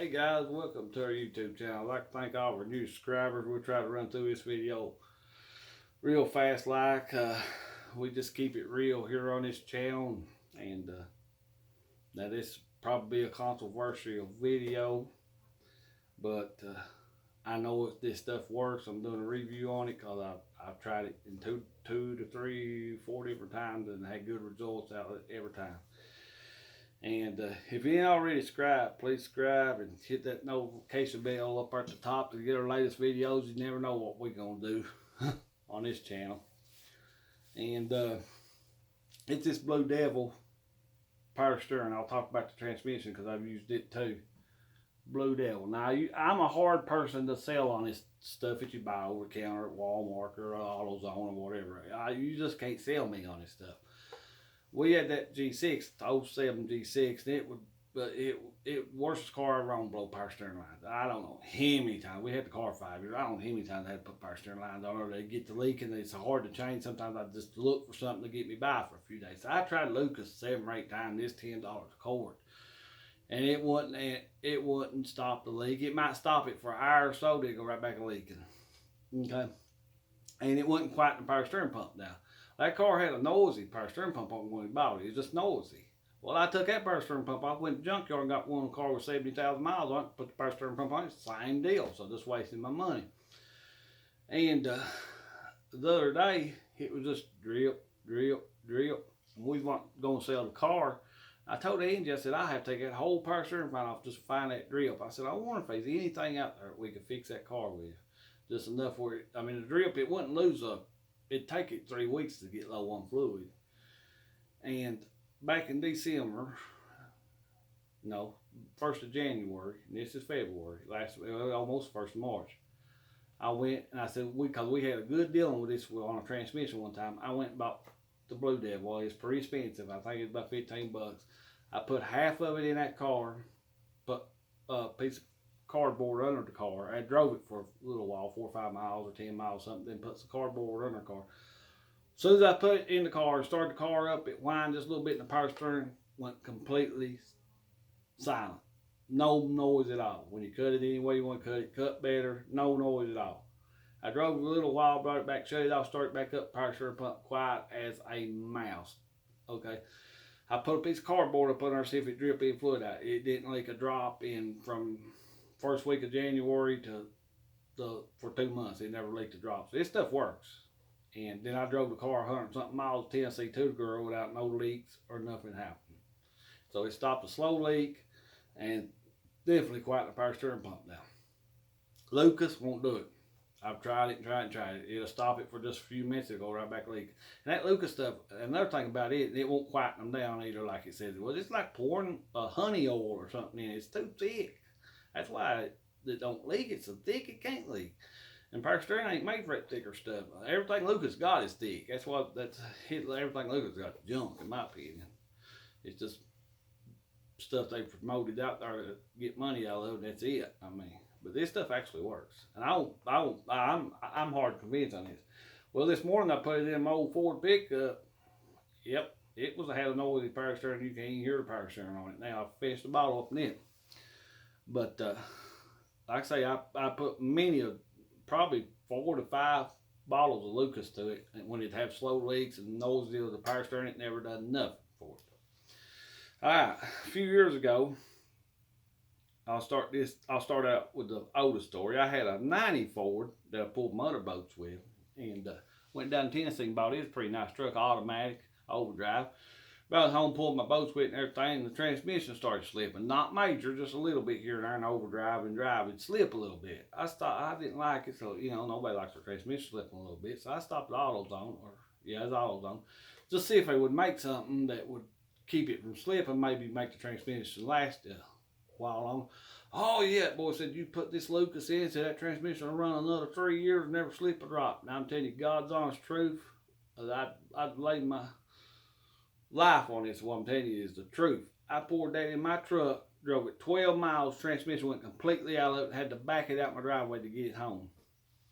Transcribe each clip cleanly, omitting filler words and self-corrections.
Hey guys, welcome to our YouTube channel. I'd like to thank all of our new subscribers. We'll try to run through this video real fast we just keep it real here on this channel. And now this probably be a controversial video, but I know if this stuff works. I'm doing a review on it because I've tried it in two to three, four different times and had good results out of it every time. And if you ain't already subscribed, please subscribe and hit that notification bell up at the top to get our latest videos. You never know what we're going to do on this channel. And it's this Blue Devil power steering. I'll talk about the transmission because I've used it too. Blue Devil. Now, I'm a hard person to sell on this stuff that you buy over the counter at Walmart or AutoZone or whatever. You just can't sell me on this stuff. We had that G6, the 07 G6, and it worst car I ever owned blow power steering lines. I don't know how many times. We had the car 5 years. I don't know how many times I had to put power steering lines on, or they get to leaking. It's hard to change. Sometimes I just look for something to get me by for a few days. So I tried Lucas 7 or 8 times. It's $10 a cord, and it wouldn't stop the leak. It might stop it for an hour or so, then go right back to leaking. Okay, and it wasn't quite the power steering pump now. That car had a noisy power steering pump on when we bought it. It was just noisy. Well, I took that power steering pump off, went to the junkyard and got one car with 70,000 miles on it, put the power steering pump on it, same deal. So just wasting my money. And the other day, it was just drip, drip, drip. And we weren't going to sell the car. I told Angie, I said, I have to take that whole power steering pump off just to find that drip. I said, I wonder if there's anything out there we could fix that car with. Just enough where, the drip, it wouldn't lose a it'd take it 3 weeks to get low on fluid. And back in December, no, 1st of January, and this is February, almost 1st of March, I went and I said, because we had a good deal with this on a transmission one time, I went and bought the Blue Devil. Well, it's pretty expensive. I think it's about 15 bucks. I put half of it in that car, put a piece of cardboard under the car. I drove it for a little while, 4 or 5 miles or 10 miles, something, then put some cardboard under the car. As soon as I put it in the car, started the car up, it whined just a little bit, and the power steering went completely silent. No noise at all. When you cut it any way you want to cut it, cut better, no noise at all. I drove a little while, brought it back, shut it off, started back up, power steering pump quiet as a mouse. Okay. I put a piece of cardboard up on there to see if it dripped any fluid out. It didn't leak a drop in from first week of January for 2 months. It never leaked a drop. So this stuff works. And then I drove the car 100 something miles to Tennessee to the girl without no leaks or nothing happening. So it stopped a slow leak and definitely quieted the power steering pump down. Lucas won't do it. I've tried it and tried and tried it. It'll stop it for just a few minutes. It'll go right back leaking. And that Lucas stuff, another thing about it, it won't quieten them down either like it says it was. It's like pouring honey oil or something in it. It's too thick. That's why it don't leak. It's so thick it can't leak. And power steering ain't made for that thicker stuff. Everything Lucas got is thick. Everything Lucas got junk in my opinion. It's just stuff they promoted out there to get money out of, and that's it. But this stuff actually works. And I'm hard to convince on this. Well, this morning I put it in my old Ford pickup. Yep, it had a noisy power steering. You can't even hear the power steering on it. Now I finished the bottle up in it. But like I say, I put probably 4 to 5 bottles of Lucas to it, and when it have slow leaks and noisy with the power steering, it never done nothing for it. All right, a few years ago, I'll start out with the oldest story. I had a 90 Ford that I pulled motorboats with, and went down to Tennessee and bought it. It's a pretty nice truck, automatic, overdrive. Brought it home, pulled my boats with it and everything, and the transmission started slipping. Not major, just a little bit here and there, and overdrive and drive. It'd slip a little bit. I didn't like it, so, nobody likes their transmission slipping a little bit. So I stopped the AutoZone, it's AutoZone, just see if they would make something that would keep it from slipping, maybe make the transmission last a while longer. Oh, yeah, boy said, you put this Lucas in, said that transmission will run another 3 years and never slip a drop. Now, I'm telling you, God's honest truth, I'd lay my life on this. What I'm telling you is the truth. I poured that in my truck, drove it 12 miles, transmission went completely out of it, had to back it out my driveway to get it home.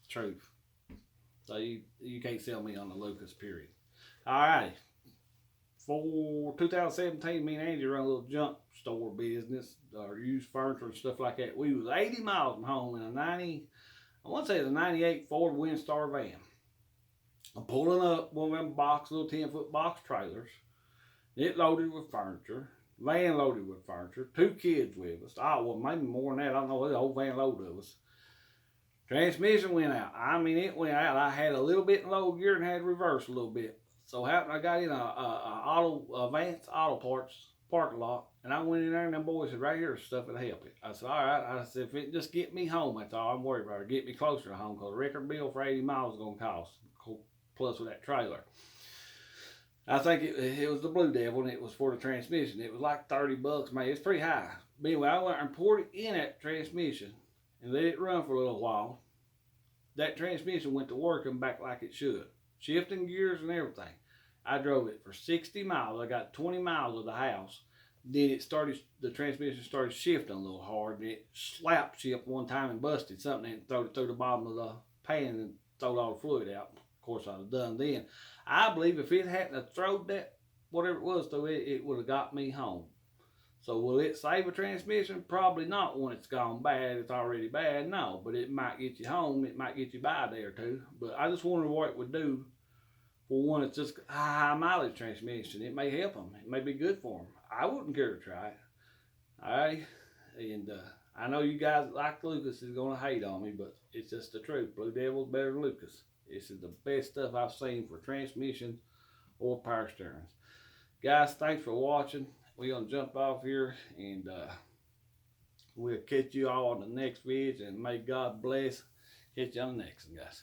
Truth. So you can't sell me on the Lucas, period. All right. 2017, me and Angie run a little junk store business, or used furniture and stuff like that. We was 80 miles from home in a I want to say it's a 98 Ford Windstar van. I'm pulling up one of them little 10-foot box trailers. It loaded with furniture. Van loaded with furniture. 2 kids with us. Oh, well, maybe more than that. I don't know. The whole van loaded of us. Transmission went out. I mean, it went out. I had a little bit in low gear and had reverse a little bit. So happened I got in a Vance Auto Parts parking lot, and I went in there, and them boys said, right here is stuff that'll help it. I said, all right. I said, if it just get me home, that's all I'm worried about. Or get me closer to home, because the record bill for 80 miles is going to cost, plus with that trailer. I think it was the Blue Devil, and it was for the transmission. It was like $30, man. It's pretty high. But anyway, I went and poured it in that transmission and let it run for a little while. That transmission went to working back like it should. Shifting gears and everything. I drove it for 60 miles. I got 20 miles of the house. Then the transmission started shifting a little hard, and it slapped shift one time and busted something and threw it through the bottom of the pan and threw all the fluid out. Of course, I'd have done then. I believe if it hadn't have thrown that, whatever it was, though, it would have got me home. So will it save a transmission? Probably not when it's gone bad. It's already bad. No, but it might get you home. It might get you by a day or two. But I just wonder what it would do for one that's just a high mileage transmission. It may help them. It may be good for them. I wouldn't care to try it. All right? And I know you guys like Lucas is going to hate on me, but it's just the truth. Blue Devil's better than Lucas. This is the best stuff I've seen for transmissions or power steerings. Guys, thanks for watching. We're going to jump off here, and we'll catch you all on the next video, and may God bless. Catch you on the next one, guys.